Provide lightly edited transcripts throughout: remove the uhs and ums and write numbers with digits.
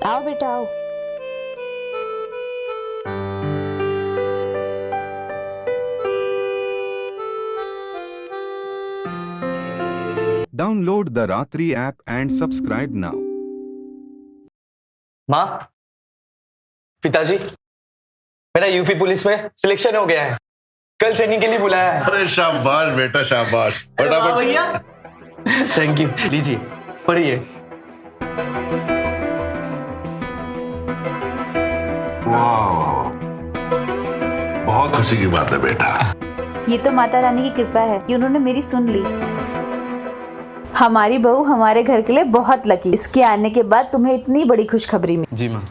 आओ बेटा आओ। Download the Ratri app and subscribe now. माँ, पिताजी, मेरा यूपी पुलिस में सिलेक्शन हो गया है। कल ट्रेनिंग के लिए बुलाया है। अरे शाबाश बेटा शाबाश, फटाफट। भैया, थैंक यू। लीजिए, पढ़िए। वाह वाह, बहुत खुशी की बात है बेटा। ये तो माता रानी की कृपा है कि उन्होंने मेरी सुन ली। हमारी बहू हमारे घर के लिए बहुत लकी। इसके आने के बाद तुम्हें इतनी बड़ी खुशखबरी मिली। जी माँ,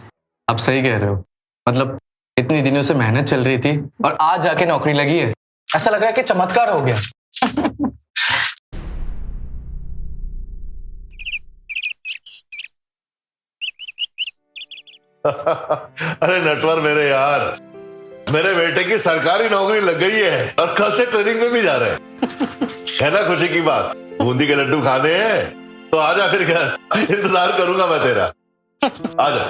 आप सही कह रहे हो। मतलब इतनी दिनों से मेहनत चल रही थी और आज जाके नौकरी लगी है। ऐसा लग रहा है कि चमत्कार हो गया। अरे नटवर मेरे यार, मेरे बेटे की सरकारी नौकरी लग गई है और कल से ट्रेनिंग में भी जा रहे हैं। है ना खुशी की बात? बूंदी के लड्डू खाने हैं तो आजा फिर घर, इंतजार करूंगा मैं तेरा। आजा।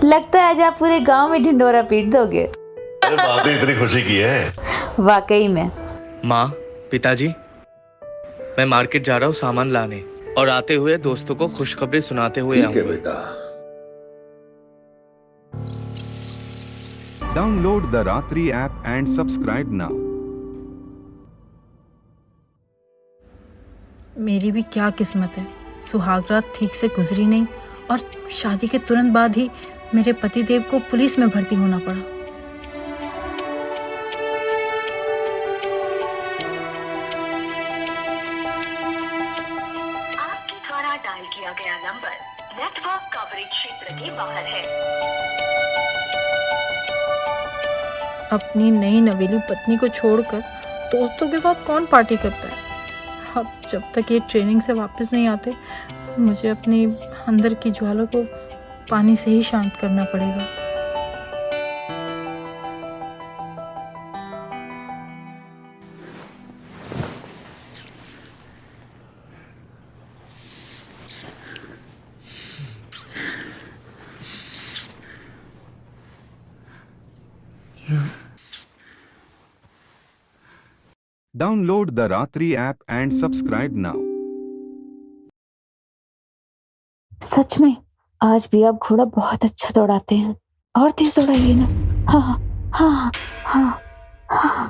लगता है आज आप पूरे गांव में ढिंडोरा पीट दोगे। अरे बात ही इतनी खुशी की है। वाकई में। माँ, पिताजी, मैं मार्केट जा रहा हूँ सामान लाने और आते हुए दोस्तों को खुशखबरी सुनाते हुए ठीक है आऊंगा। बेटा। Download the Ratri app and subscribe now. मेरी भी क्या किस्मत है, सुहागरात ठीक से गुजरी नहीं और शादी के तुरंत बाद ही मेरे पति देव को पुलिस में भर्ती होना पड़ा। आपके द्वारा डायल किया गया नंबर नेटवर्क कवरेज क्षेत्र के बाहर है। अपनी नई नवेली पत्नी को छोड़कर दोस्तों के साथ कौन पार्टी करता है। अब जब तक ये ट्रेनिंग से वापस नहीं आते, मुझे अपनी अंदर की ज्वाला को पानी से ही शांत करना पड़ेगा। Download the Ratri app and subscribe now. सच में आज भी आप घोड़ा बहुत अच्छा दौड़ाते हैं। और तेज दौड़ाइए ना। हाँ हाँ हाँ हाँ।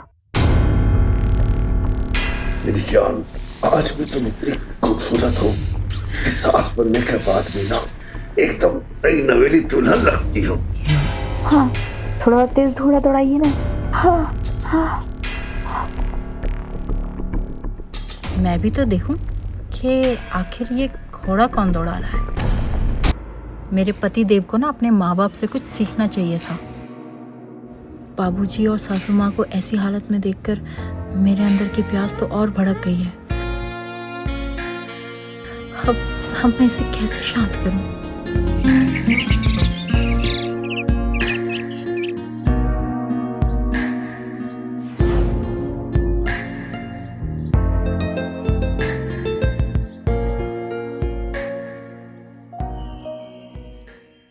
मेरी जान, आज भी तुम इतनी खूबसूरत हो कि सास बनने के बाद भी ना एकदम नई नवेली दुल्हन लगती हो। हाँ, थोड़ा और तेज घोड़ा दौड़ाइए ना। हाँ हाँ। मैं भी तो देखूं कि आखिर ये घोड़ा कौन दौड़ा रहा है। मेरे पति देव को ना अपने माँ बाप से कुछ सीखना चाहिए था। बाबूजी और सासू माँ को ऐसी हालत में देखकर मेरे अंदर की प्यास तो और भड़क गई है। अब मैं इसे कैसे शांत करूं?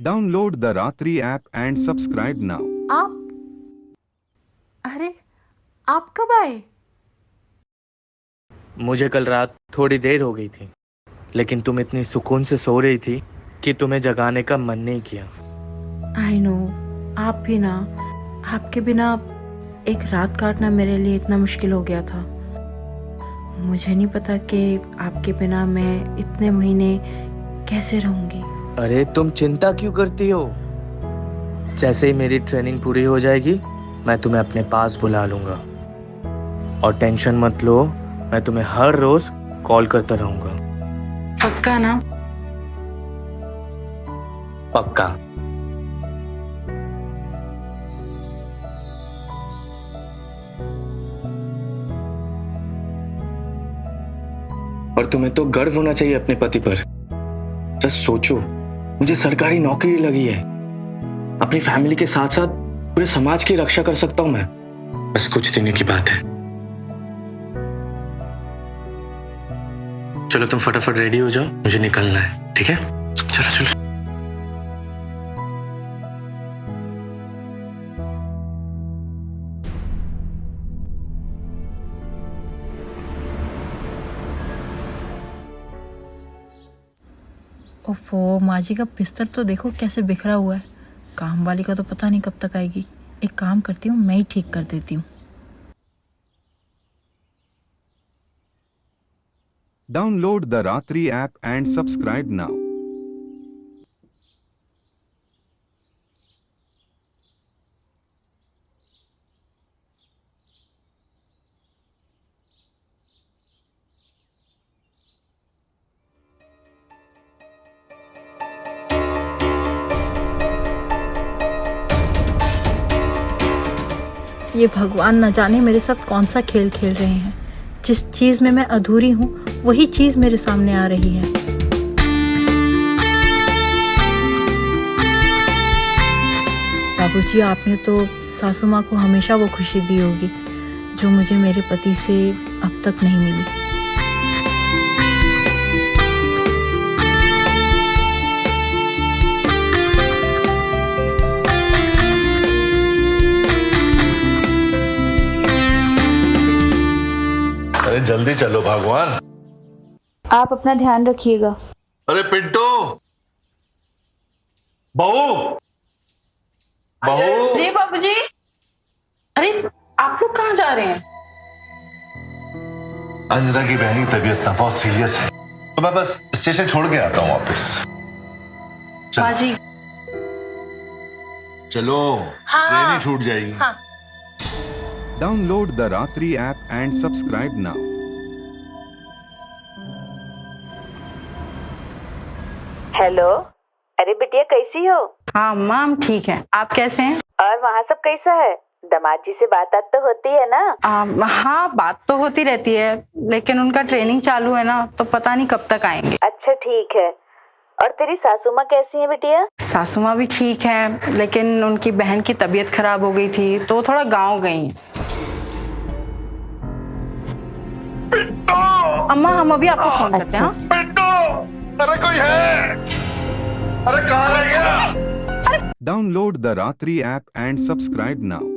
Download the Ratri app and subscribe now. अरे आप कब आए? मुझे कल रात थोड़ी देर हो गई थी, लेकिन तुम इतनी सुकून से सो रही थी कि तुम्हें जगाने का मन नहीं किया। आई नो, आप भी ना, आपके बिना एक रात काटना मेरे लिए इतना मुश्किल हो गया था। मुझे नहीं पता कि आपके बिना मैं इतने महीने कैसे रहूंगी। अरे तुम चिंता क्यों करती हो? जैसे ही मेरी ट्रेनिंग पूरी हो जाएगी, मैं तुम्हें अपने पास बुला लूंगा। और टेंशन मत लो, मैं तुम्हें हर रोज कॉल करता रहूंगा। पक्का ना? पक्का। और तुम्हें तो गर्व होना चाहिए अपने पति पर। जस्ट सोचो, मुझे सरकारी नौकरी लगी है। अपनी फैमिली के साथ साथ पूरे समाज की रक्षा कर सकता हूं मैं। बस कुछ दिनों की बात है। चलो तुम फटाफट रेडी हो जाओ, मुझे निकलना है। ठीक है, चलो चलो। ओफो, माँ जी का बिस्तर तो देखो कैसे बिखरा हुआ है। काम वाली का तो पता नहीं कब तक आएगी। एक काम करती हूँ, मैं ही ठीक कर देती हूँ। Download the Ratri app and subscribe now. ये भगवान न जाने मेरे साथ कौन सा खेल खेल रहे हैं। जिस चीज में मैं अधूरी हूँ वही चीज मेरे सामने आ रही है। बाबूजी, आपने तो सासू माँ को हमेशा वो खुशी दी होगी जो मुझे मेरे पति से अब तक नहीं मिली। अरे जल्दी चलो भगवान। आप अपना ध्यान रखिएगा। अरे पिंटू, बहू बहू। जी बाबूजी। अरे आप लोग कहाँ जा रहे हैं? अंजना की बहन की तबीयत ना बहुत सीरियस है, तो मैं बस स्टेशन छोड़ के आता हूँ वापस। बाजी। चलो, हाँ, ट्रेन ही छूट जाएगी। हाँ। Download the Ratri app and subscribe now. Hello, अरे बिटिया कैसी हो? हाँ अम्मा, हम ठीक हैं। आप कैसे हैं? और वहाँ सब कैसा है? दामाद जी से बात तो होती है ना? हाँ, बात तो होती रहती है, लेकिन उनका ट्रेनिंग चालू है ना, तो पता नहीं कब तक आएंगे। अच्छा ठीक है। और तेरी सासू माँ कैसी है बिटिया? सासू माँ भी ठीक है, लेकिन उनकी बहन की तबीयत खराब हो गई थी तो थोड़ा गाँव गई हैं। अम्मा, हम अभी आपको फोन करते हैं। पिंटू, अरे कोई है? अरे कहाँ रह गया? Download the Ratri app and subscribe now.